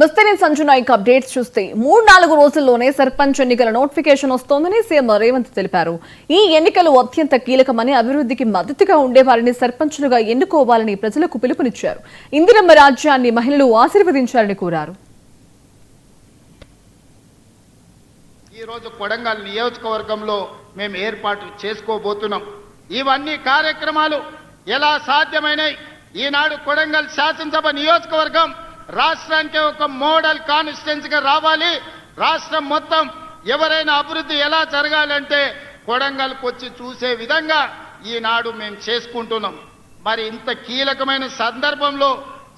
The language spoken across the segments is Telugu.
మిస్టరీ సంజు నాయక్ అప్డేట్స్ చూస్తే 3-4 రోజుల్లోనే సర్పంచ్ ఎన్నికల నోటిఫికేషన్ వస్తోందని సీఎం రేవంత్ తెలిపారు. ఈ ఎన్నికలు అత్యంత కీలకమని, అభివృద్ధికి మద్దతుగా ఉండే వారిని సర్పంచులుగా ఎన్నుకోవాలని ప్రజలకు పిలుపునిచ్చారు. ఇందిరమ్మ రాజ్యాన్ని మహిళలు ఆశీర్వదించాలని కోరారు. ఈ రోజు కొడంగల్ నియోజకవర్గంలో మేము ఏర్పాటు చేసుకోబోతున్నాం. ఇవన్నీ కార్యక్రమాలు ఎలా సాధ్యమైనాయి? ఈనాడు కొడంగల్ శాసనసభ నియోజకవర్గం రాష్ట్రానికి ఒక మోడల్ కాన్స్టిట్యున్సీగా రావాలి. రాష్ట్రం మొత్తం ఎవరైనా అభివృద్ధి ఎలా జరగాలంటే కొడంగల్కి వచ్చి చూసే విధంగా ఈనాడు మేము చేసుకుంటున్నాం. మరి ఇంత కీలకమైన సందర్భంలో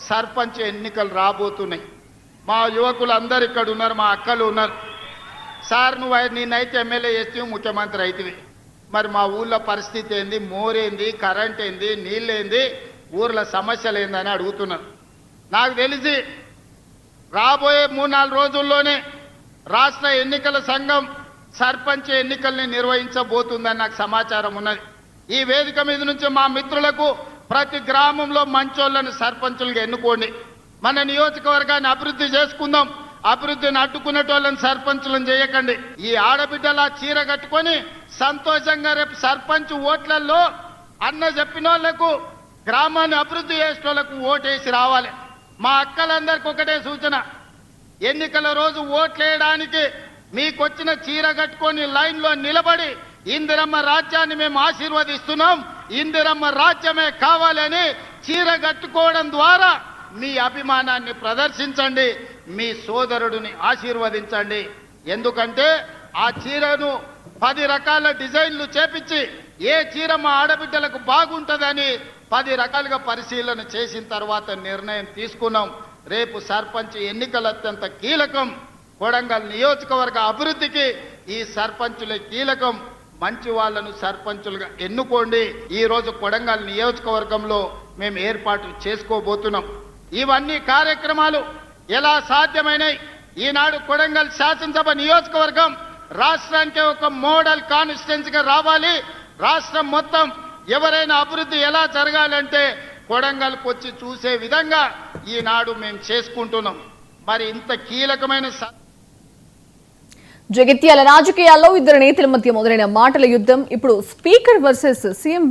సర్పంచ్ ఎన్నికలు రాబోతున్నాయి. మా యువకులు అందరు ఇక్కడ ఉన్నారు, మా అక్కలు ఉన్నారు. సార్ నేనైతే ఎమ్మెల్యే చేస్తే ముఖ్యమంత్రి అవుతుంది. మరి మా ఊళ్ళో పరిస్థితి ఏంది, మోరేంది, కరెంట్ ఏంది, నీళ్ళేంది, ఊర్ల సమస్యలు ఏందని అడుగుతున్నారు. నాకు తెలిసి రాబోయే 3-4 రోజుల్లోనే రాష్ట్ర ఎన్నికల సంఘం సర్పంచ్ ఎన్నికల్ని నిర్వహించబోతుందని నాకు సమాచారం ఉన్నది. ఈ వేదిక మీద నుంచి మా మిత్రులకు ప్రతి గ్రామంలో మంచోళ్లను సర్పంచులుగా ఎన్నుకోండి. మన నియోజకవర్గాన్ని అభివృద్ధి చేసుకుందాం. అభివృద్ధిని అడ్డుకునేటోళ్ళని సర్పంచులను చేయకండి. ఈ ఆడబిడ్డల చీర కట్టుకొని సంతోషంగా రేపు సర్పంచ్ ఓట్లలో అన్న చెప్పిన వాళ్ళకు, గ్రామాన్ని అభివృద్ధి చేసే వాళ్ళకు ఓటేసి రావాలి. మా అక్కలందరికీ ఒకటే సూచన, ఎన్నికల రోజు ఓట్లేయడానికి మీకు వచ్చిన చీర కట్టుకొని లైన్లో నిలబడి ఇందిరమ్మ రాజ్యాన్ని మేము ఆశీర్వదిస్తున్నాం, ఇందిరమ్మ రాజ్యమే కావాలని చీర కట్టుకోవడం ద్వారా మీ అభిమానాన్ని ప్రదర్శించండి, మీ సోదరుడిని ఆశీర్వదించండి. ఎందుకంటే ఆ చీరను 10 రకాల డిజైన్లు చేపించి ఏ చీర మా ఆడబిడ్డలకు బాగుంటుందని 10 రకాలుగా పరిశీలన చేసిన తర్వాత నిర్ణయం తీసుకున్నాం. రేపు సర్పంచ్ ఎన్నికలు అత్యంత కీలకం. కొడంగల్ నియోజకవర్గ అభివృద్ధికి ఈ సర్పంచులే కీలకం. మంచి వాళ్లను సర్పంచులుగా ఎన్నుకోండి. ఈ రోజు కొడంగల్ నియోజకవర్గంలో మేము ఏర్పాటు చేసుకోబోతున్నాం. ఇవన్నీ కార్యక్రమాలు ఎలా సాధ్యమైనాయి? ఈనాడు కొడంగల్ శాసనసభ నియోజకవర్గం రాష్ట్రానికి ఒక మోడల్ కాన్స్టిట్యున్సీగా రావాలి. రాష్ట్రం మొత్తం ఎవరైనా అభివృద్ధి ఎలా జరగాలంటే కొడంగల్కి వచ్చి చూసే విధంగా ఈనాడు మేము చేసుకుంటున్నాం. మరి ఇంత కీలకమైన జగిత్యాల రాజకీయాల్లో ఇద్దరు నేతల మధ్య మొదలైన మాటల యుద్ధం ఇప్పుడు స్పీకర్ వర్సెస్ సీఎం